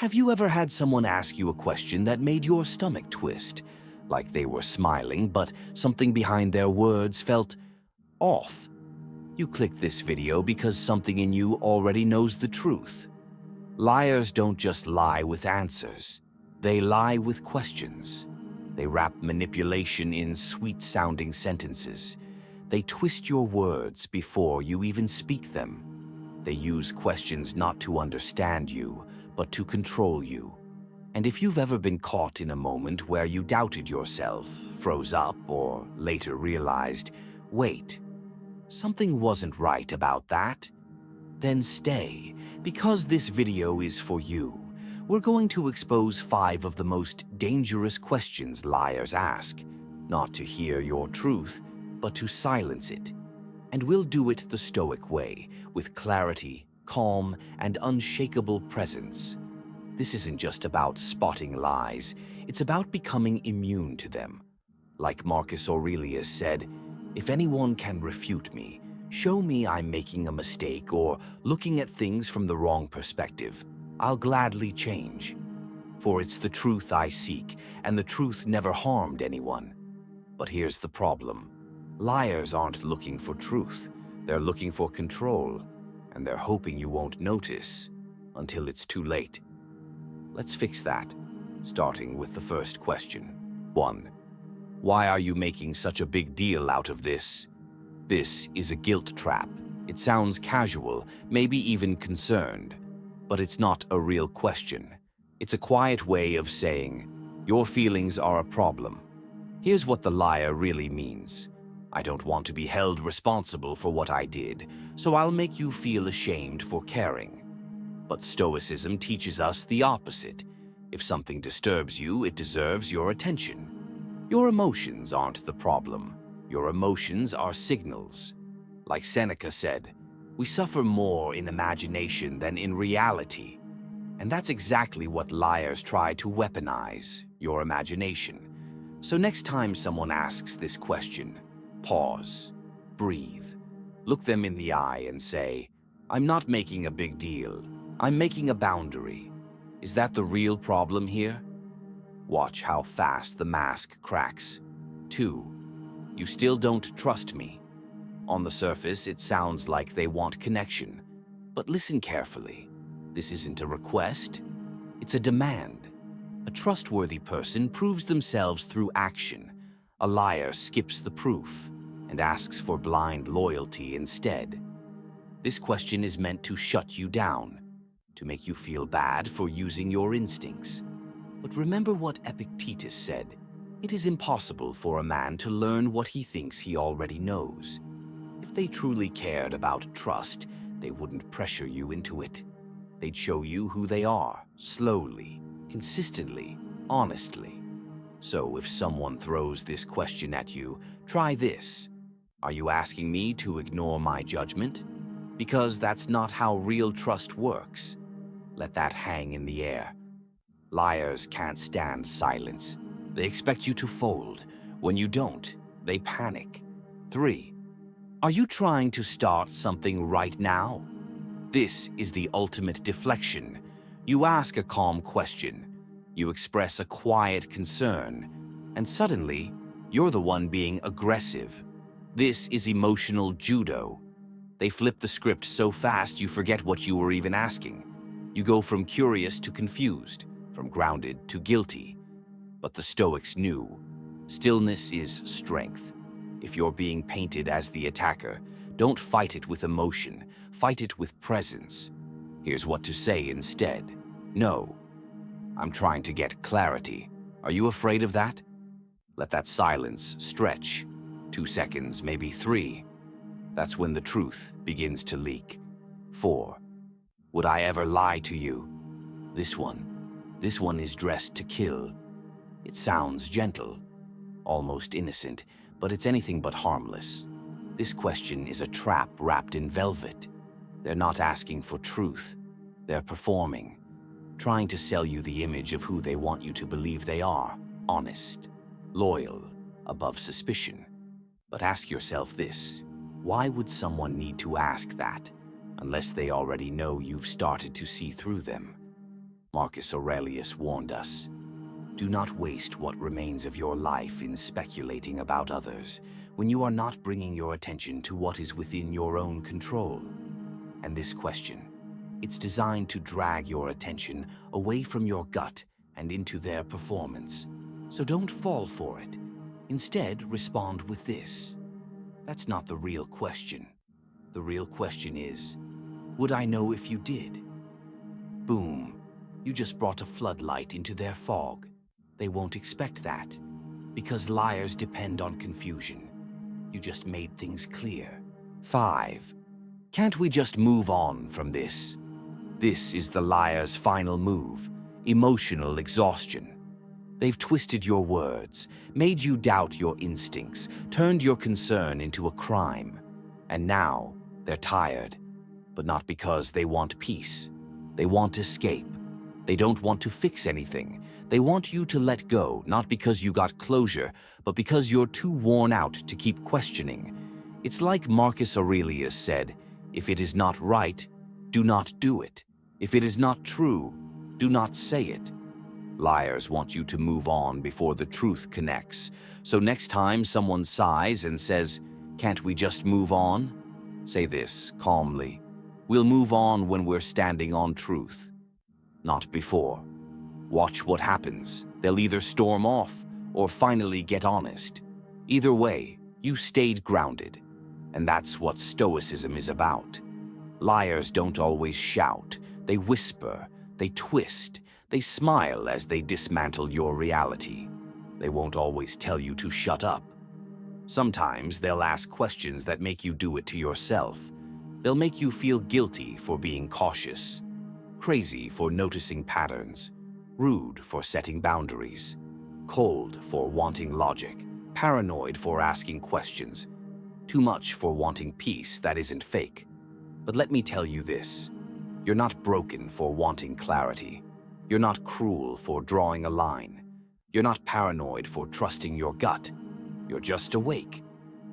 Have you ever had someone ask you a question that made your stomach twist? Like they were smiling, but something behind their words felt off. You clicked this video because something in you already knows the truth. Liars don't just lie with answers. They lie with questions. They wrap manipulation in sweet-sounding sentences. They twist your words before you even speak them. They use questions not to understand you, but to control you. And if you've ever been caught in a moment where you doubted yourself, froze up, or later realized, wait, something wasn't right about that, then stay, because this video is for you. We're going to expose 5 of the most dangerous questions liars ask, not to hear your truth, but to silence it. And we'll do it the Stoic way, with clarity, calm, and unshakable presence. This isn't just about spotting lies, it's about becoming immune to them. Like Marcus Aurelius said, if anyone can refute me, show me I'm making a mistake or looking at things from the wrong perspective, I'll gladly change. For it's the truth I seek, and the truth never harmed anyone. But here's the problem. Liars aren't looking for truth, they're looking for control, and they're hoping you won't notice until it's too late. Let's fix that, starting with the first question. 1. Why are you making such a big deal out of this? This is a guilt trap. It sounds casual, maybe even concerned, but it's not a real question. It's a quiet way of saying, your feelings are a problem. Here's what the liar really means. I don't want to be held responsible for what I did, so I'll make you feel ashamed for caring. But Stoicism teaches us the opposite. If something disturbs you, it deserves your attention. Your emotions aren't the problem. Your emotions are signals. Like Seneca said, we suffer more in imagination than in reality. And that's exactly what liars try to weaponize, your imagination. So next time someone asks this question, pause, breathe, look them in the eye and say, I'm not making a big deal. I'm making a boundary. Is that the real problem here? Watch how fast the mask cracks. 2. You still don't trust me. On the surface, it sounds like they want connection. But listen carefully. This isn't a request. It's a demand. A trustworthy person proves themselves through action. A liar skips the proof and asks for blind loyalty instead. This question is meant to shut you down, to make you feel bad for using your instincts. But remember what Epictetus said. It is impossible for a man to learn what he thinks he already knows. If they truly cared about trust, they wouldn't pressure you into it. They'd show you who they are, slowly, consistently, honestly. So if someone throws this question at you, try this. Are you asking me to ignore my judgment? Because that's not how real trust works. Let that hang in the air. Liars can't stand silence. They expect you to fold. When you don't, they panic. 3. Are you trying to start something right now? This is the ultimate deflection. You ask a calm question. You express a quiet concern. And suddenly, you're the one being aggressive. This is emotional judo. They flip the script so fast you forget what you were even asking. You go from curious to confused, from grounded to guilty. But the Stoics knew, stillness is strength. If you're being painted as the attacker, don't fight it with emotion, fight it with presence. Here's what to say instead. No, I'm trying to get clarity. Are you afraid of that? Let that silence stretch. 2 seconds, maybe 3. That's when the truth begins to leak. 4. Would I ever lie to you? This one is dressed to kill. It sounds gentle, almost innocent, but it's anything but harmless. This question is a trap wrapped in velvet. They're not asking for truth. They're performing, trying to sell you the image of who they want you to believe they are, honest, loyal, above suspicion. But ask yourself this, why would someone need to ask that, unless they already know you've started to see through them? Marcus Aurelius warned us. Do not waste what remains of your life in speculating about others when you are not bringing your attention to what is within your own control. And this question, it's designed to drag your attention away from your gut and into their performance. So don't fall for it. Instead, respond with this. That's not the real question. The real question is, would I know if you did? Boom. You just brought a floodlight into their fog. They won't expect that, because liars depend on confusion. You just made things clear. 5. Can't we just move on from this? This is the liar's final move, emotional exhaustion. They've twisted your words, made you doubt your instincts, turned your concern into a crime. And now, they're tired. But not because they want peace. They want escape. They don't want to fix anything. They want you to let go, not because you got closure, but because you're too worn out to keep questioning. It's like Marcus Aurelius said, if it is not right, do not do it. If it is not true, do not say it. Liars want you to move on before the truth connects. So next time someone sighs and says, "Can't we just move on?" say this calmly. We'll move on when we're standing on truth, not before. Watch what happens. They'll either storm off or finally get honest. Either way, you stayed grounded. And that's what Stoicism is about. Liars don't always shout. They whisper, they twist, they smile as they dismantle your reality. They won't always tell you to shut up. Sometimes they'll ask questions that make you do it to yourself. They'll make you feel guilty for being cautious, crazy for noticing patterns, rude for setting boundaries, cold for wanting logic, paranoid for asking questions, too much for wanting peace that isn't fake. But let me tell you this, you're not broken for wanting clarity. You're not cruel for drawing a line. You're not paranoid for trusting your gut. You're just awake.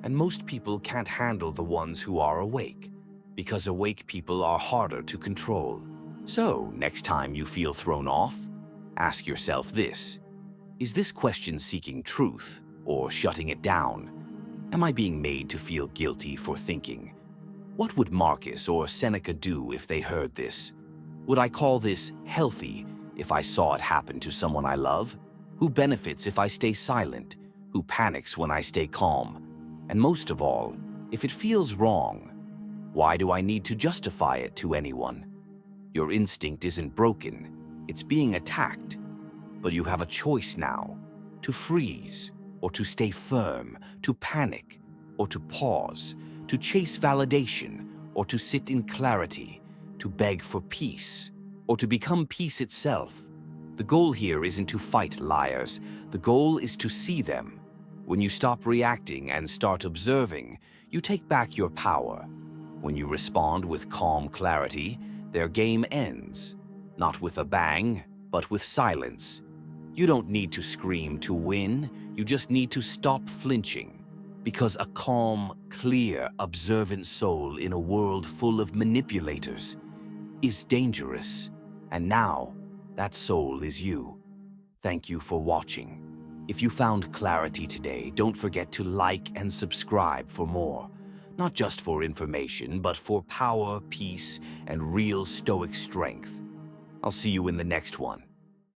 And most people can't handle the ones who are awake, because awake people are harder to control. So, next time you feel thrown off, ask yourself this. Is this question seeking truth or shutting it down? Am I being made to feel guilty for thinking? What would Marcus or Seneca do if they heard this? Would I call this healthy if I saw it happen to someone I love? Who benefits if I stay silent? Who panics when I stay calm? And most of all, if it feels wrong, why do I need to justify it to anyone? Your instinct isn't broken, it's being attacked. But you have a choice now, to freeze, or to stay firm, to panic, or to pause, to chase validation, or to sit in clarity, to beg for peace, or to become peace itself. The goal here isn't to fight liars, the goal is to see them. When you stop reacting and start observing, you take back your power. When you respond with calm clarity, their game ends. Not with a bang, but with silence. You don't need to scream to win, you just need to stop flinching. Because a calm, clear, observant soul in a world full of manipulators is dangerous. And now, that soul is you. Thank you for watching. If you found clarity today, don't forget to like and subscribe for more. Not just for information, but for power, peace, and real Stoic strength. I'll see you in the next one.